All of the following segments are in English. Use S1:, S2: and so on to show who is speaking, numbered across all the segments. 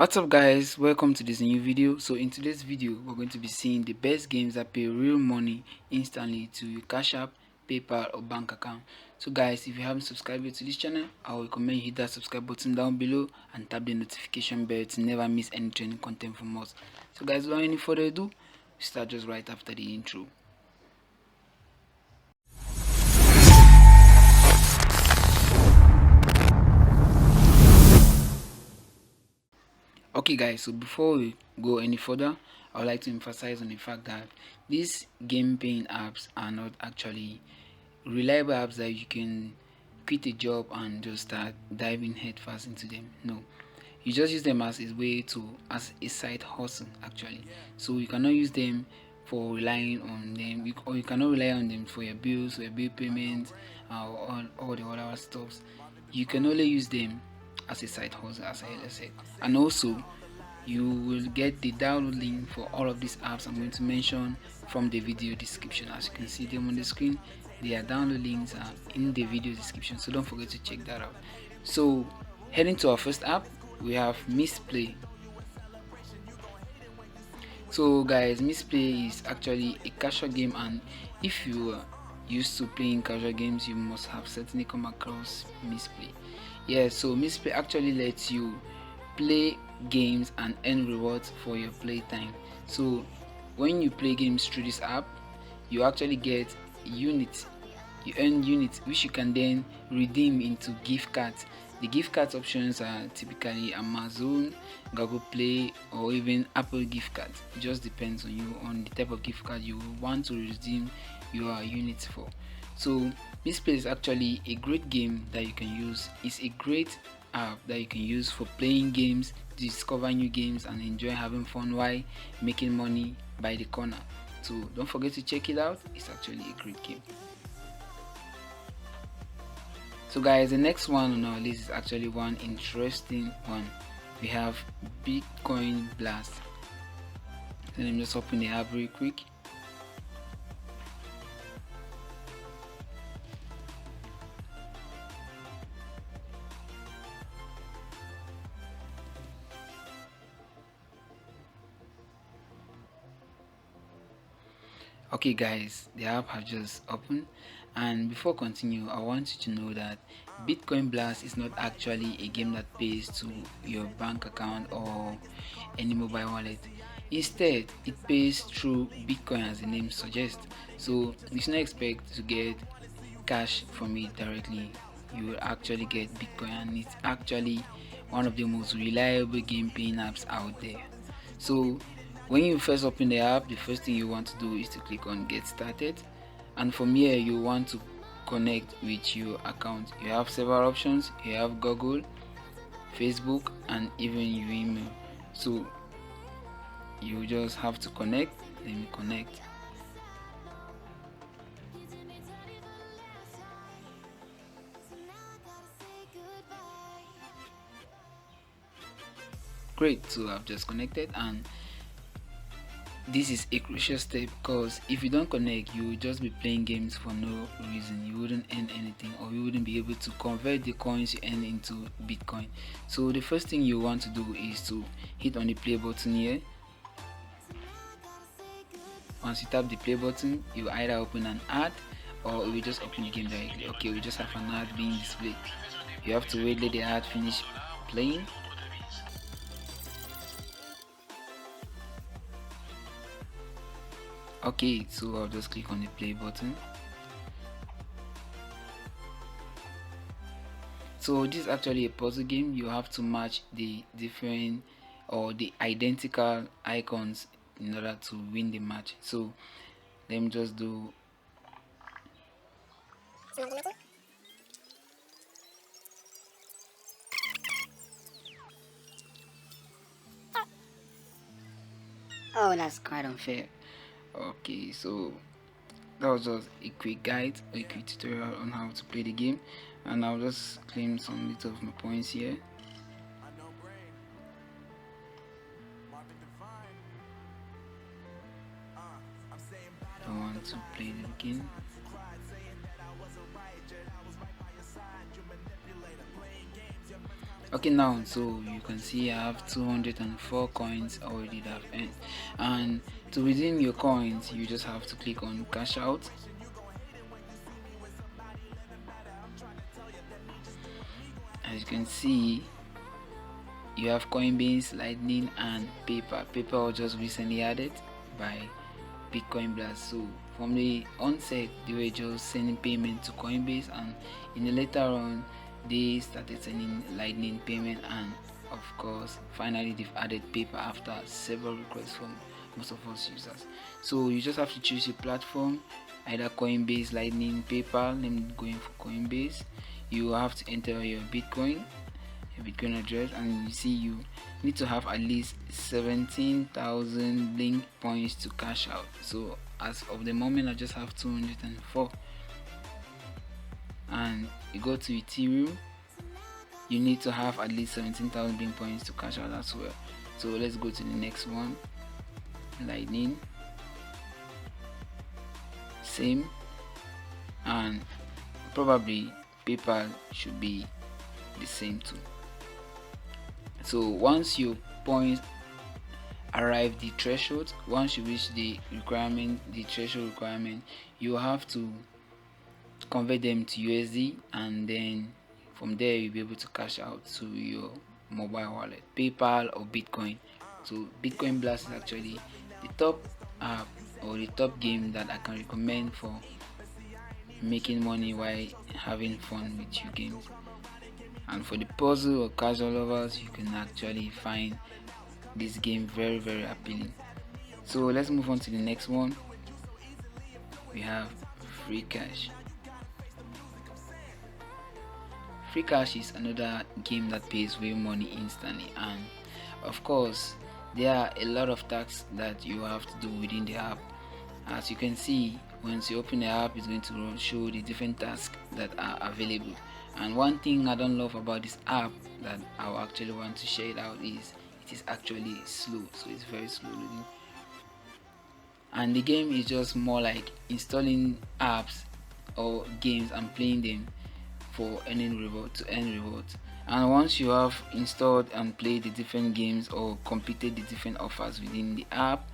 S1: What's up guys, welcome to this new video. So in today's video we're going to be seeing the best games that pay real money instantly to your cash app, PayPal or bank account. So guys, if you haven't subscribed yet to this channel, I will recommend you hit that subscribe button down below and tap the notification bell to never miss any training content from us. So guys, without any further ado, we start just right after the intro. Okay guys, so before we go any further, I would like to emphasize on the fact that these game paying apps are not actually reliable apps that you can quit a job and just start diving headfirst into them. No, you just use them as a way to, as a side hustle actually. So you cannot use them for relying on them, or you cannot rely on them for your bills, for your bill payments, or all the other stuffs. You can only use them as a side hustle, as I said. And also you will get the download link for all of these apps I'm going to mention from the video description. As you can see them on the screen, their download links are in the video description, so don't forget to check that out. So heading to our first app, we have Misplay. So guys, Misplay is actually a casual game, and if you are used to playing casual games, you must have certainly come across Misplay. Yeah, so Misplay actually lets you play games and earn rewards for your playtime. So when you play games through this app, you actually get units. You earn units which you can then redeem into gift cards. The gift cards options are typically Amazon, Google Play, or even Apple gift cards. It just depends on you, on the type of gift card you want to redeem your units for. So Misplay is actually a great game that you can use. It's a great app that you can use for playing games, discover new games, and enjoy having fun while making money by the corner. So don't forget to check it out. It's actually a great game. So guys, the next one on our list is actually one interesting one. We have Bitcoin Blast. So let me just open the app real quick. Okay guys, the app has just opened, and before continue, I want you to know that Bitcoin Blast is not actually a game that pays to your bank account or any mobile wallet. Instead, it pays through Bitcoin, as the name suggests. So you should not expect to get cash from it directly. You will actually get Bitcoin, and it's actually one of the most reliable game paying apps out there. So when you first open the app, the first thing you want to do is to click on get started, and from here you want to connect with your account. You have several options. You have Google, Facebook, and even your email. So you just have to connect. Let me connect. Great, so I've just connected, and this is a crucial step, because if you don't connect, you will just be playing games for no reason. You wouldn't earn anything, or you wouldn't be able to convert the coins you earn into Bitcoin. So the first thing you want to do is to hit on the play button here. Once you tap the play button, you either open an ad or it will just open the game directly. Okay, we just have an ad being displayed. You have to wait, let the ad finish playing. Okay, so I'll just click on the play button. So this is actually a puzzle game. You have to match the different or the identical icons in order to win the match. So let me just do. Oh, that's quite unfair. Okay, so that was just a quick guide, a quick tutorial on how to play the game, and I'll just claim some little of my points here. I want to play the game. Okay, now so you can see I have 204 coins already that I've earned, and to redeem your coins you just have to click on cash out. As you can see, you have Coinbase, Lightning, and PayPal. PayPal was just recently added by Bitcoin Blast. So from the onset, they were just sending payment to Coinbase, and in the later on, they started sending Lightning payment, and of course, finally they've added PayPal after several requests from most of us users. So you just have to choose your platform, either Coinbase, Lightning, PayPal. Let me go in for Coinbase. You have to enter your Bitcoin address, and you see you need to have at least 17,000 blink points to cash out. So as of the moment I just have 204. And you go to Ethereum, you need to have at least 17,000 blink points to cash out as well. So let's go to the next one. Lightning, same, and probably PayPal should be the same too. So once your points arrive the threshold, once you reach the threshold requirement, you have to convert them to USD, and then from there you'll be able to cash out to your mobile wallet, PayPal or Bitcoin. So Bitcoin Blast is actually the top app or the top game that I can recommend for making money while having fun with your games. And for the puzzle or casual lovers, you can actually find this game very appealing. So let's move on to the next one. We have free cash. Free cash is another game that pays way money instantly, and of course there are a lot of tasks that you have to do within the app. As you can see, once you open the app, it's going to show the different tasks that are available. And one thing I don't love about this app that I actually want to share it out is it is actually slow. So it's very slow loading, and the game is just more like installing apps or games and playing them for earning reward to earn rewards. And once you have installed and played the different games or completed the different offers within the app,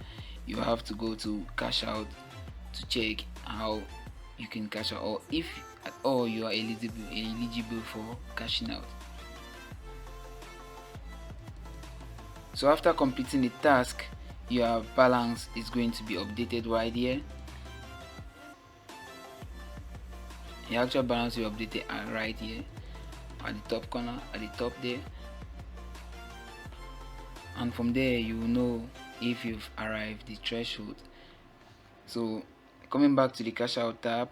S1: you have to go to cash out to check how you can cash out, or if at all you are eligible for cashing out. So after completing the task, your balance is going to be updated right here. Your actual balance will be updated right here at the top corner, at the top there, and from there you will know if you've arrived the threshold. So coming back to the cash out tab,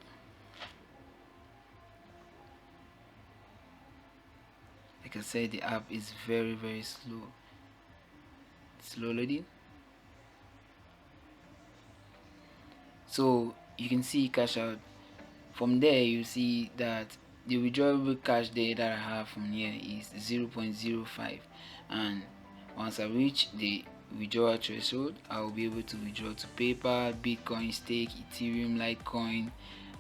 S1: like I said, the app is very slow loading. So you can see cash out. From there you see that the withdrawable cash there that I have from here is 0.05, and once I reach the withdrawal threshold, I will be able to withdraw to PayPal, Bitcoin, Stake, Ethereum, Litecoin,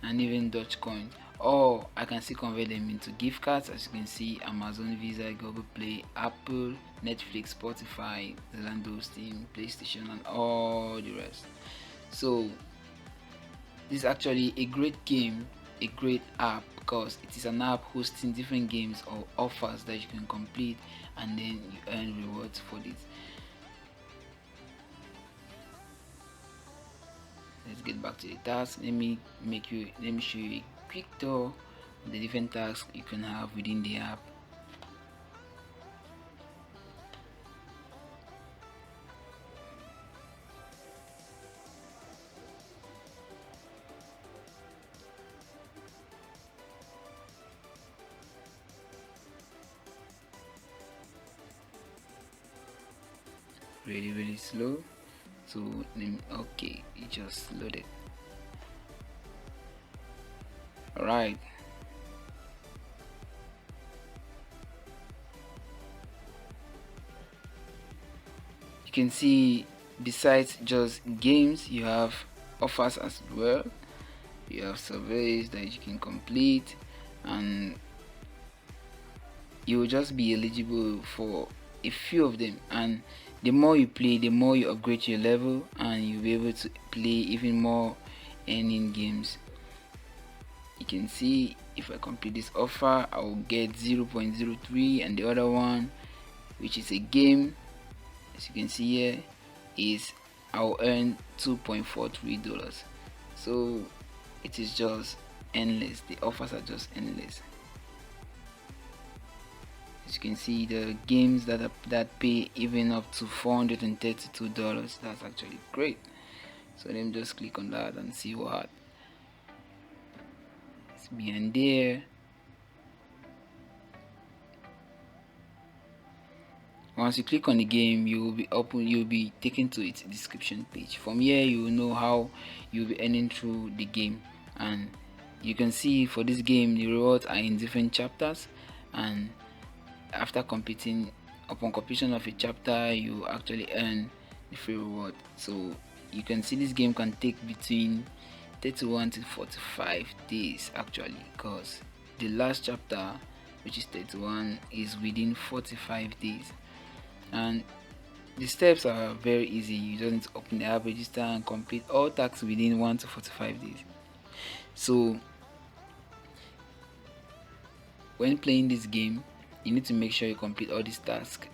S1: and even Dogecoin. Or I can still convert them into gift cards, as you can see: Amazon, Visa, Google Play, Apple, Netflix, Spotify, Zalando, Steam, PlayStation, and all the rest. So this is actually a great game, a great app, because it is an app hosting different games or offers that you can complete, and then you earn rewards for this. Let's get back to the task. Let me show you a quick tour of the different tasks you can have within the app. Really slow. So okay, it just loaded. Alright, you can see besides just games, you have offers as well. You have surveys that you can complete, and you will just be eligible for a few of them, and the more you play, the more you upgrade your level, and you'll be able to play even more earning games. You can see if I complete this offer, I will get 0.03, and the other one, which is a game, as you can see here, is I'll earn $2.43. So it is just endless. The offers are just endless. As you can see, the games that pay even up to $432, that's actually great. So let me just click on that and see what it's behind there. Once you click on the game, you'll be taken to its description page. From here, you will know how you'll be earning through the game, and you can see for this game the rewards are in different chapters, and after upon completion of a chapter, you actually earn the free reward. So you can see this game can take between 31 to 45 days actually, because the last chapter, which is 31, is within 45 days. And the steps are very easy. You just need to open the app, register, and complete all tasks within 1 to 45 days. So when playing this game, you need to make sure you complete all these tasks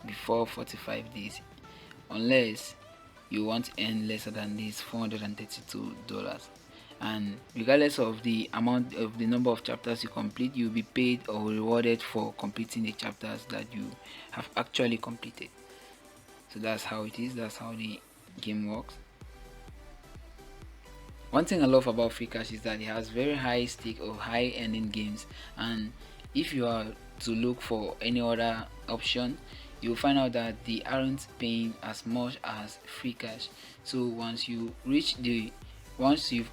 S1: before 45 days, unless you want to earn lesser than this $432. And regardless of the amount of the number of chapters you complete, you'll be paid or rewarded for completing the chapters that you have actually completed. So that's how it is. That's how the game works. One thing I love about free cash is that it has very high stake or high earning games, and if you are to look for any other option, you'll find out that they aren't paying as much as free cash. So once you've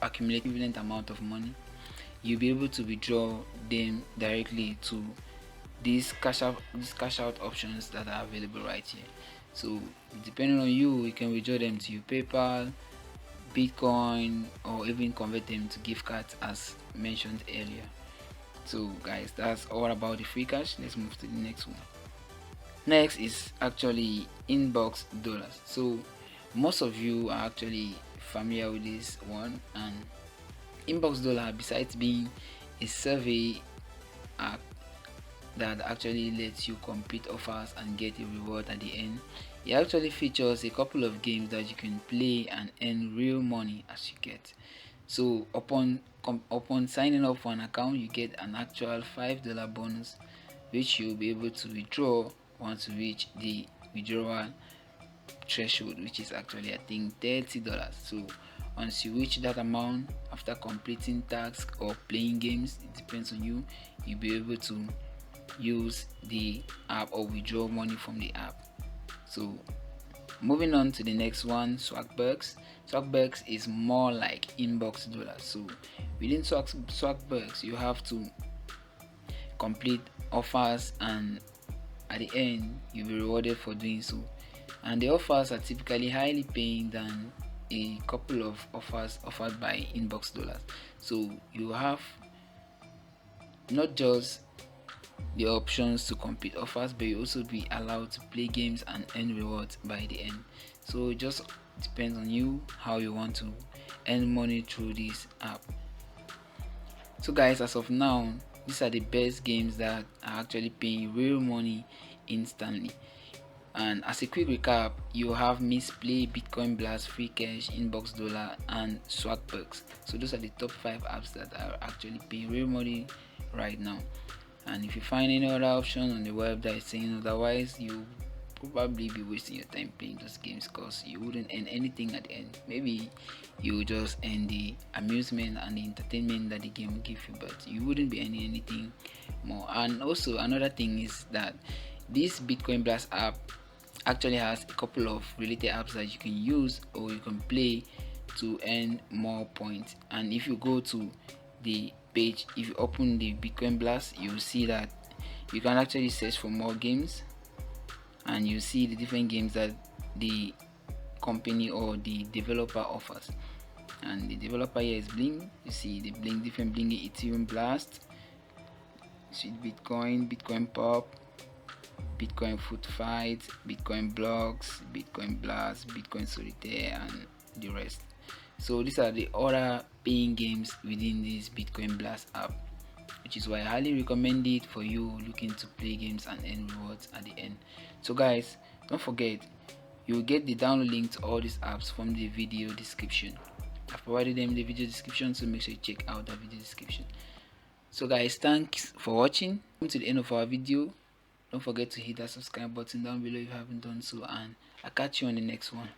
S1: accumulated equivalent amount of money, you'll be able to withdraw them directly to these cash out options that are available right here. So depending on you can withdraw them to your PayPal, Bitcoin, or even convert them to gift cards as mentioned earlier. So guys, that's all about the free cash. Let's move to the next one. Next is actually inbox dollars. So most of you are actually familiar with this one, and inbox dollar, besides being a survey app that actually lets you complete offers and get a reward at the end, it actually features a couple of games that you can play and earn real money as you get. So upon signing up for an account, you get an actual $5 bonus, which you'll be able to withdraw once you reach the withdrawal threshold, which is actually I think $30. So once you reach that amount after completing tasks or playing games, it depends on you, you'll be able to use the app or withdraw money from the app. So moving on to the next one, Swackbucks. Swackbucks is more like inbox dollars. So within Swackbucks, you have to complete offers, and at the end you'll be rewarded for doing so. And the offers are typically highly paying than a couple of offers offered by inbox dollars. So you have not just the options to complete offers, but you also be allowed to play games and earn rewards by the end. So it just depends on you how you want to earn money through this app. So guys, as of now, these are the best games that are actually paying real money instantly. And as a quick recap, you have Misplay, Bitcoin Blast, Free Cash, Inbox Dollar, and Swackbucks. So those are the top 5 apps that are actually paying real money right now. And if you find any other option on the web that is saying otherwise, you probably be wasting your time playing those games, because you wouldn't earn anything at the end. Maybe you will just earn the amusement and the entertainment that the game will give you, but you wouldn't be earning anything more. And also another thing is that this Bitcoin Blast app actually has a couple of related apps that you can use or you can play to earn more points. And if you go to the page, if you open the Bitcoin Blast, you'll see that you can actually search for more games, and you see the different games that the company or the developer offers. And the developer here is Bling. You see the different Bling Ethereum Blast, Sweet Bitcoin, Bitcoin Pop, Bitcoin Food Fight, Bitcoin Blocks, Bitcoin Blast, Bitcoin Solitaire, and the rest. So these are the other paying games within this Bitcoin Blast app, which is why I highly recommend it for you looking to play games and earn rewards at the end. So guys, don't forget, you will get the download link to all these apps from the video description. I've provided them in the video description, so make sure you check out the video description. So guys, thanks for watching. Come to the end of our video. Don't forget to hit that subscribe button down below if you haven't done so, and I'll catch you on the next one.